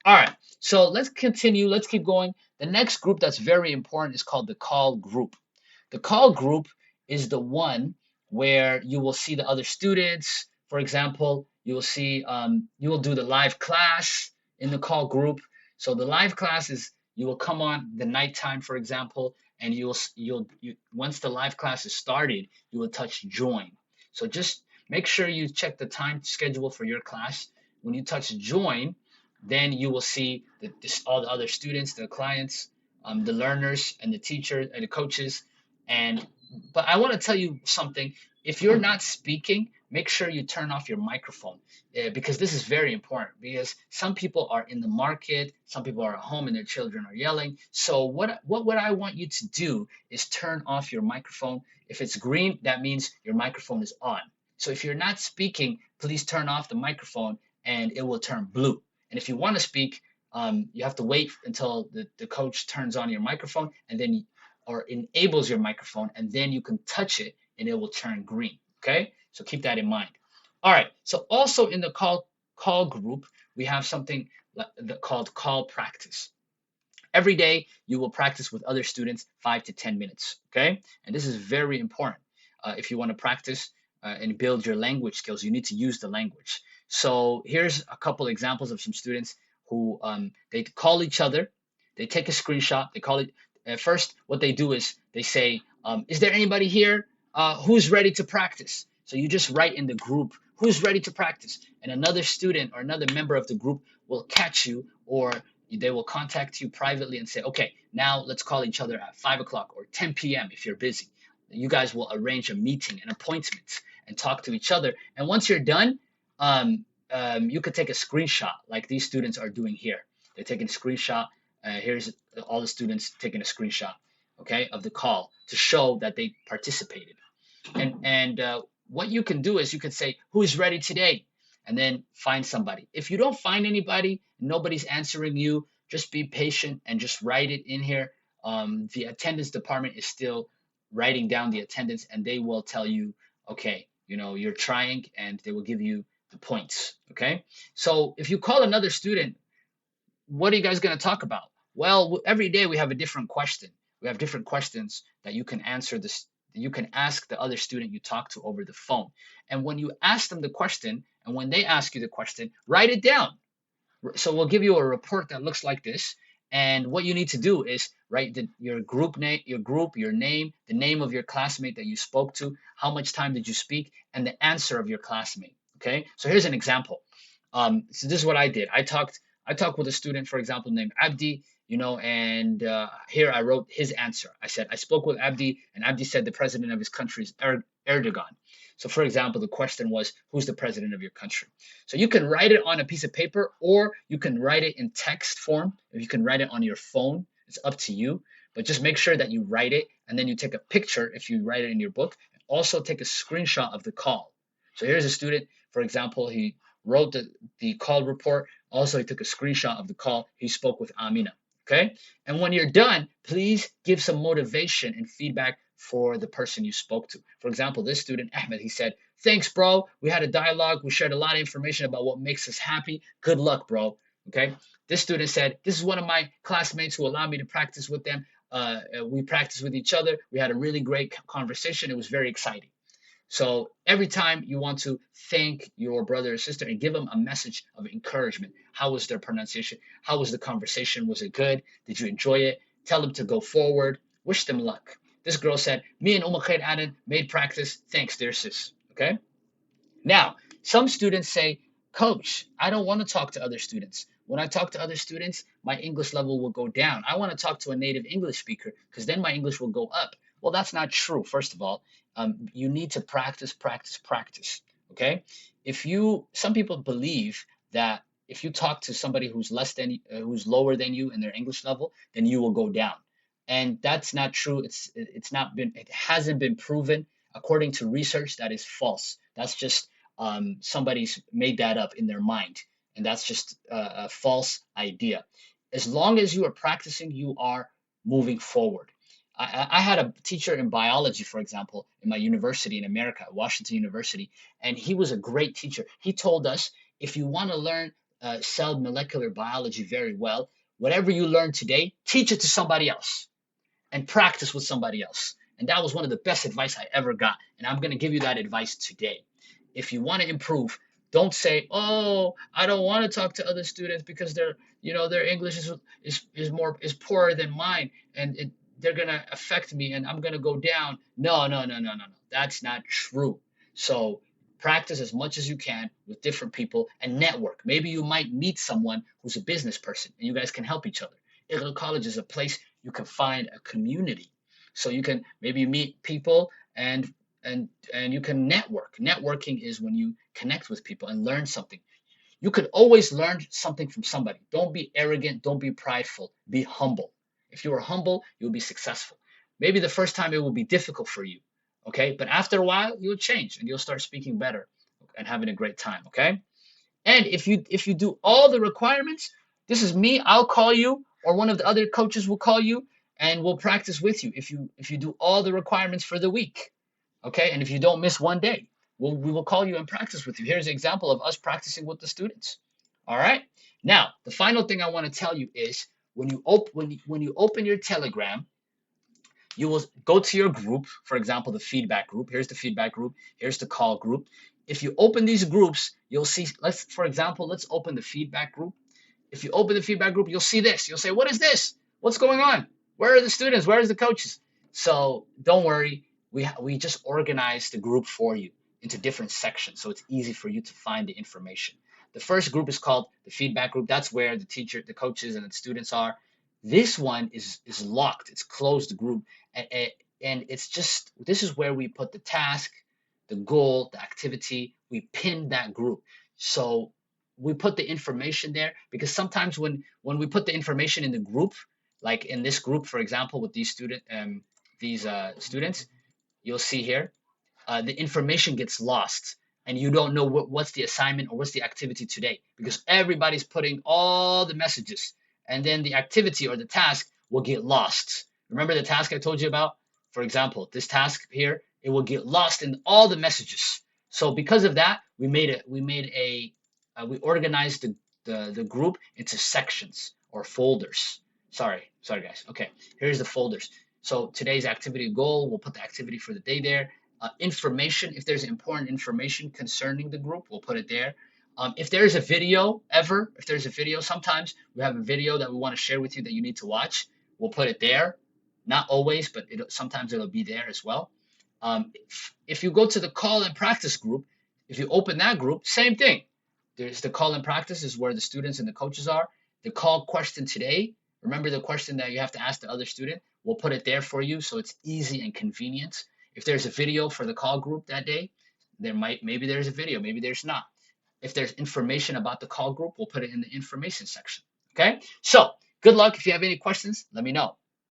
All right. So let's continue. Let's keep going. The next group that's very important is called the call group. The call group is the one where you will see the other students. For example, you will see you will do the live class in the call group. So the live class is you will come on the nighttime, for example, and once the live class is started, you will touch join. So just make sure you check the time schedule for your class. When you touch join, then you will see all the other students, the clients, the learners, and the teachers and the coaches. And but I want to tell you something. If you're not speaking, make sure you turn off your microphone because this is very important. Because some people are in the market, some people are at home, and their children are yelling. So what I want you to do is turn off your microphone. If it's green, that means your microphone is on. So if you're not speaking, please turn off the microphone, and it will turn blue. And if you want to speak, you have to wait until the coach turns on your microphone, and then or enables your microphone, and then you can touch it and it will turn green. Okay, so keep that in mind. All right, so also in the call group, we have something called call practice. Every day you will practice with other students 5 to 10 minutes. Okay, and this is very important. If you want to practice and build your language skills, you need to use the language. So here's a couple examples of some students who they call each other, they take a screenshot, they call it. First, what they do is they say, "Is there anybody here who's ready to practice?" So you just write in the group, "Who's ready to practice?" And another student or another member of the group will catch you, or they will contact you privately and say, "Okay, now let's call each other at 5 o'clock or 10 p.m. if you're busy." You guys will arrange a meeting, an appointment, and talk to each other. And once you're done, you could take a screenshot like these students are doing here. They're taking a screenshot. Here's all the students taking a screenshot, okay, of the call to show that they participated. And what you can do is you can say, "Who is ready today?" And then find somebody. If you don't find anybody, nobody's answering you, just be patient and just write it in here. The attendance department is still writing down the attendance, and they will tell you, okay, you're trying, and they will give you the points. Okay. So if you call another student, what are you guys going to talk about? Well, every day we have a different question. We have different questions that you can answer this. You can ask the other student you talk to over the phone. And when you ask them the question, and when they ask you the question, write it down. So we'll give you a report that looks like this. And what you need to do is write your group name, your name, the name of your classmate that you spoke to, how much time did you speak, and the answer of your classmate. Okay. So here's an example. So this is what I did. I talked with a student, for example, named Abdi, and here I wrote his answer. I said, I spoke with Abdi, and Abdi said the president of his country is Erdogan. So, for example, the question was, who's the president of your country? So you can write it on a piece of paper, or you can write it in text form. If you can write it on your phone, it's up to you. But just make sure that you write it, and then you take a picture if you write it in your book, and also take a screenshot of the call. So here's a student, for example, he wrote the call report. Also, he took a screenshot of the call. He spoke with Amina. Okay. And when you're done, please give some motivation and feedback for the person you spoke to. For example, this student, Ahmed, he said, "Thanks, bro. We had a dialogue. We shared a lot of information about what makes us happy. Good luck, bro." Okay. This student said, "This is one of my classmates who allowed me to practice with them. We practiced with each other. We had a really great conversation. It was very exciting." So every time you want to thank your brother or sister and give them a message of encouragement. How was their pronunciation? How was the conversation? Was it good? Did you enjoy it? Tell them to go forward. Wish them luck. This girl said, "Me and Khair Aden made practice. Thanks, dear sis." Okay. Now, some students say, "Coach, I don't want to talk to other students. When I talk to other students, my English level will go down. I want to talk to a native English speaker because then my English will go up." Well, that's not true. First of all, you need to practice, practice, practice. Okay. Some people believe that if you talk to somebody who's lower than you in their English level, then you will go down. And that's not true. It hasn't been proven according to research. That is false. That's just somebody's made that up in their mind, and that's just a false idea. As long as you are practicing, you are moving forward. I had a teacher in biology, for example, in my university in America, Washington University, and he was a great teacher. He told us, if you want to learn cell molecular biology very well. Whatever you learn today, teach it to somebody else and practice with somebody else. And that was one of the best advice I ever got. And I'm going to give you that advice today. If you want to improve, don't say, "Oh, I don't want to talk to other students because their English is poorer than mine, and they're going to affect me, and I'm going to go down." No, no, no, no, no, no. That's not true. So practice as much as you can with different people and network. Maybe you might meet someone who's a business person, and you guys can help each other. Iqra College is a place you can find a community. So you can maybe meet people and you can network. Networking is when you connect with people and learn something. You could always learn something from somebody. Don't be arrogant, don't be prideful, be humble. If you are humble, you'll be successful. Maybe the first time it will be difficult for you, okay? But after a while, you'll change and you'll start speaking better and having a great time, okay? And if you do all the requirements, this is me. I'll call you, or one of the other coaches will call you, and we'll practice with you. If you do all the requirements for the week, okay, and if you don't miss one day, we will call you and practice with you. Here's an example of us practicing with the students. All right. Now, the final thing I want to tell you is when you open your Telegram, you will go to your group, for example, the feedback group. Here's the feedback group. Here's the call group. If you open these groups, you'll see, for example, let's open the feedback group. If you open the feedback group, you'll see this. You'll say, what is this? What's going on? Where are the students? Where is the coaches? So don't worry. We just organized the group for you into different sections. So it's easy for you to find the information. The first group is called the feedback group. That's where the teacher, the coaches, and the students are. This one is locked. It's closed group, and it's just this is where we put the task, the goal, the activity. We pin that group. So we put the information there because sometimes when we put the information in the group, like in this group, for example, with these students, you'll see here the information gets lost and you don't know what's the assignment or what's the activity today because everybody's putting all the messages and then the activity or the task will get lost. Remember the task I told you about? For example, this task here, it will get lost in all the messages. So because of that, we organized the group into sections or folders. Sorry guys. Okay, here's the folders. So today's activity goal, we'll put the activity for the day there. Information, if there's important information concerning the group, we'll put it there. If there's a video if there's a video, sometimes we have a video that we want to share with you that you need to watch, we'll put it there. Not always, but sometimes it'll be there as well. If you go to the call and practice group, if you open that group, same thing. There's the call and practice is where the students and the coaches are. The call question today, remember the question that you have to ask the other student, we'll put it there for you so it's easy and convenient. If there's a video for the call group that day, maybe there's a video, maybe there's not. If there's information about the call group, we'll put it in the information section. Okay? So, good luck. If you have any questions, let me know.